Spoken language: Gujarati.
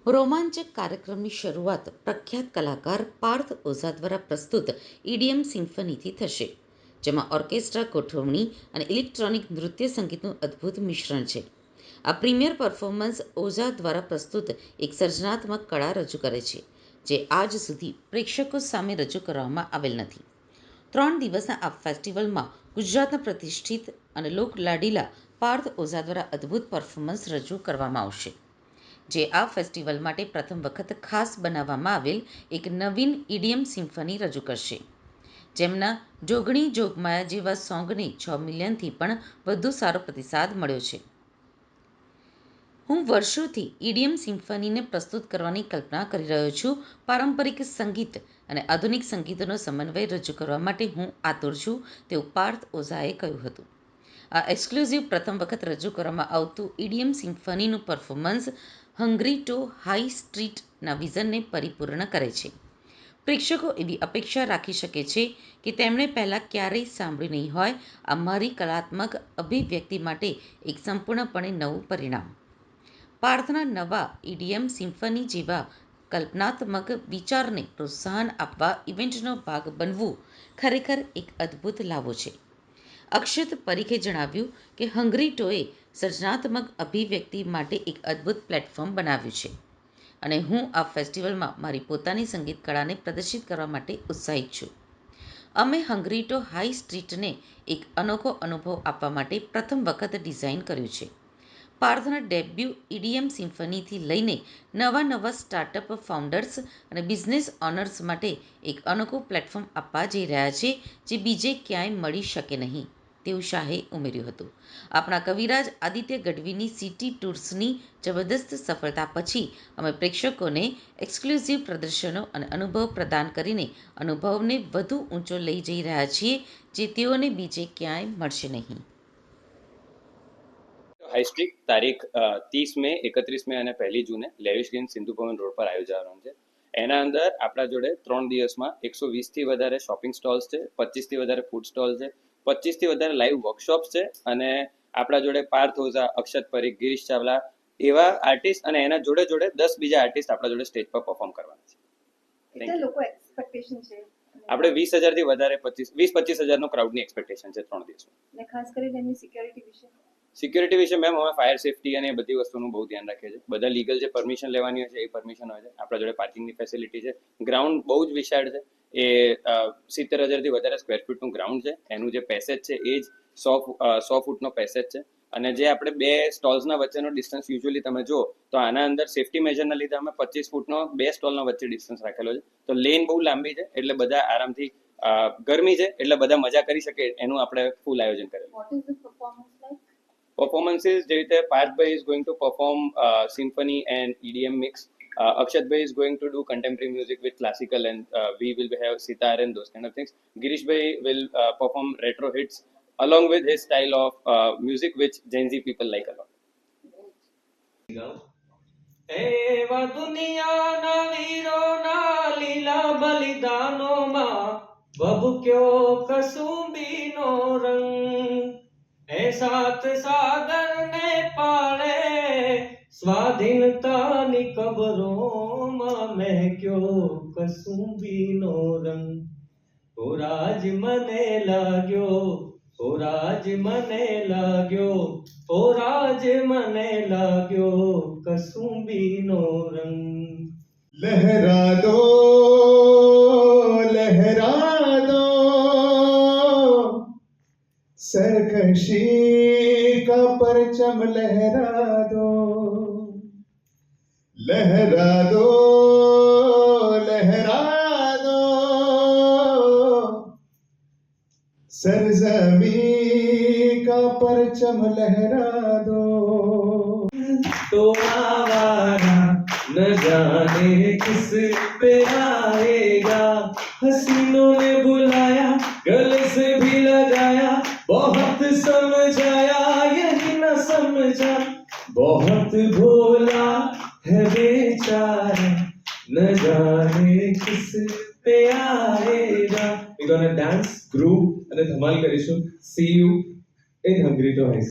રોમાંચક કાર્યક્રમની શરૂઆત પ્રખ્યાત કલાકાર પાર્થ ઓઝા દ્વારા પ્રસ્તુત ઈડીએમ સિમ્ફનીથી થશે, જેમાં ઓર્કેસ્ટ્રા ગોઠવણી અને ઇલેક્ટ્રોનિક નૃત્ય સંગીતનું અદ્ભુત મિશ્રણ છે. આ પ્રીમિયર પરફોર્મન્સ ઓઝા દ્વારા પ્રસ્તુત એક સર્જનાત્મક કળા રજૂ કરે છે, જે આજ સુધી પ્રેક્ષકો સામે રજૂ કરવામાં આવેલ નથી. 3 દિવસના આ ફેસ્ટિવલમાં ગુજરાતના પ્રતિષ્ઠિત અને લોકલાડીલા પાર્થ ઓઝા દ્વારા અદ્ભુત પરફોર્મન્સ રજૂ કરવામાં આવશે, જે આ ફેસ્ટિવલ માટે પ્રથમ વખત ખાસ બનાવવામાં આવેલ એક નવીન ઈડીએમ સિમ્ફની રજૂ કરશે. જેમના જોગણી જોગમાયા જેવા સોંગને 6 મિલિયનથી પણ વધુ સારો પ્રતિસાદ મળ્યો છે. હું વર્ષોથી ઈડીએમ સિમ્ફનીને પ્રસ્તુત કરવાની કલ્પના કરી રહ્યો છું. પારંપરિક સંગીત અને આધુનિક સંગીતનો સમન્વય રજૂ કરવા માટે હું આતુર છું, તેવું પાર્થ ઓઝાએ કહ્યું હતું. આ એક્સક્લુઝિવ પ્રથમ વખત રજૂ કરવામાં આવતું EDM સિમ્ફનીનું performance hungry two high સ્ટ્રીટના વિઝનને પરિપૂર્ણ કરે છે. પ્રેક્ષકો એવી અપેક્ષા રાખી શકે છે કે તેમણે પહેલાં ક્યારેય સાંભળ્યું નહીં હોય આ મારી કલાત્મક અભિવ્યક્તિ માટે એક સંપૂર્ણપણે નવું પરિણામ. પાર્થના નવા ઈડીએમ સિમ્ફની જેવા કલ્પનાત્મક વિચારને પ્રોત્સાહન આપવા ઇવેન્ટનો ભાગ બનવું ખરેખર એક અદ્ભુત લાવો છે. અક્ષત પરીખે જણાવ્યું કે હંગ્રી ટોએ સર્જનાત્મક અભિવ્યક્તિ માટે એક અદ્ભુત પ્લેટફોર્મ બનાવ્યું છે અને હું આ ફેસ્ટિવલમાં મારી પોતાની સંગીત કળાને પ્રદર્શિત કરવા માટે ઉત્સાહિત છું. અમે હંગ્રી ટુ હાઈ સ્ટ્રીટને એક અનોખો અનુભવ આપવા માટે પ્રથમ વખત ડિઝાઇન કર્યું છે. પાર્થના ડેબ્યુ ઈડીએમ સિમ્ફનીથી લઈને નવા સ્ટાર્ટઅપ ફાઉન્ડર્સ અને બિઝનેસ ઓનર્સ માટે એક અનોખું પ્લેટફોર્મ આપવા જઈ રહ્યા છે, જે બીજે ક્યાંય મળી શકે નહીં, તેવું શાહે ઉમેર્યું હતું. આપણા કવિરાજ આદિત્ય ગઢવીની સિટી ટૂર્સની જબરદસ્ત સફળતા પછી અમે પ્રેક્ષકોને એક્સક્લુઝિવ પ્રદર્શનો અને અનુભવ પ્રદાન કરીને અનુભવને વધુ ઊંચો લઈ જઈ રહ્યા છીએ, જે તેઓને બીજે ક્યાંય મળશે નહીં. હાઈ સ્ટ્રીટ તારીખ 30 મે, 31 મે અને 1 જૂને lavish green Sindhu Bhavan road પર આયોજન છે. એના અંદર આપણા જોડે 3 દિવસમાં 120થી વધારે શોપિંગ સ્ટોલ્સ છે, 25થી વધારે ફૂડ સ્ટોલ છે, 25થી વધારે લાઈવ વર્કશોપ્સ છે અને આપણા જોડે પાર્થ ઓઝા, અક્ષત પરીખ, ગિરીશ ચાવલા એવા આર્ટિસ્ટ અને એના જોડે 10 બીજા આર્ટિસ્ટ આપણા જોડે સ્ટેજ પર પરફોર્મ કરવાના છે. કેટલા લોકો એક્સપેક્ટેશન છે? આપણે 20,000 થી વધારે 20-25,000 નો ક્રાઉડની એક્સપેક્ટેશન છે 3 દિવસમાં. અને ખાસ કરીને એની સિક્યોરિટી વિશે મેમ અમે ફાયર સેફટી અને એ બધી વસ્તુનું બહુ ધ્યાન રાખીએ છીએ. બધા લીગલ જે પરમિશન લેવાની હોય છે એ પરમિશન હોય છે. આપણા જોડે પાર્કિંગની ફેસિલિટી છે. ગ્રાઉન્ડ બહુ જ વિશાળ છે. એ 70,000 થી વધારે સ્ક્વેર ફીટનું ગ્રાઉન્ડ છે. એનું જે પેસેજ છે એ જ 100 ફૂટનો પેસેજ છે અને જે આપણે 2 સ્ટોલ્સના વચ્ચેનો ડિસ્ટન્સ યુઝ્યુઅલી તમે જો તો આના અંદર સેફટી મેજરના લીધે અમે 25 ફૂટનો 2 સ્ટોલના વચ્ચે ડિસ્ટન્સ રાખેલો છે. તો લેન બહુ લાંબી છે એટલે બધા આરામથી, ગરમી છે એટલે બધા મજા કરી શકે એનું આપણે ફૂલ આયોજન કરેલું. What is the performance like? Performances, જેવી રીતે પાર્થભાઈ is going to perform symphony and EDM mix. Akshatbhai is going to do contemporary music with classical and we will have sitar and those kind of things. Girishbhai will perform retro hits along with his style of music which Gen Z people like a lot. એવા દુનિયાના વીરોના લીલા બલિદાનોમાં ભભૂક્યો કસુંબીનો રંગ, એ સાત સાગરને પાળે સ્વાધીનતાની કબરોમાં મહેક્યો કસુંબીનો રંગ. ઓ રાજ મને લાગ્યો, ઓ રાજ મને લાગ્યો, ઓ રાજ મને લાગ્યો કસુંબીનો રંગ. લહેરા દો सरकशी का परचम लहरा दो, लहरा दो, लहरा दो, सरजमी का परचम लहरा दो. तो आवारा न जाने किस पे आएगा, हसीनों ने बुलाया, गले से भी लगाया, बहुत समझाया यही न समझा, बहुत भोला है बेचारा, न जाने किस पे आएगा. We're gonna dance, groove and Dhamaal करीશું. See you in Hungry to High.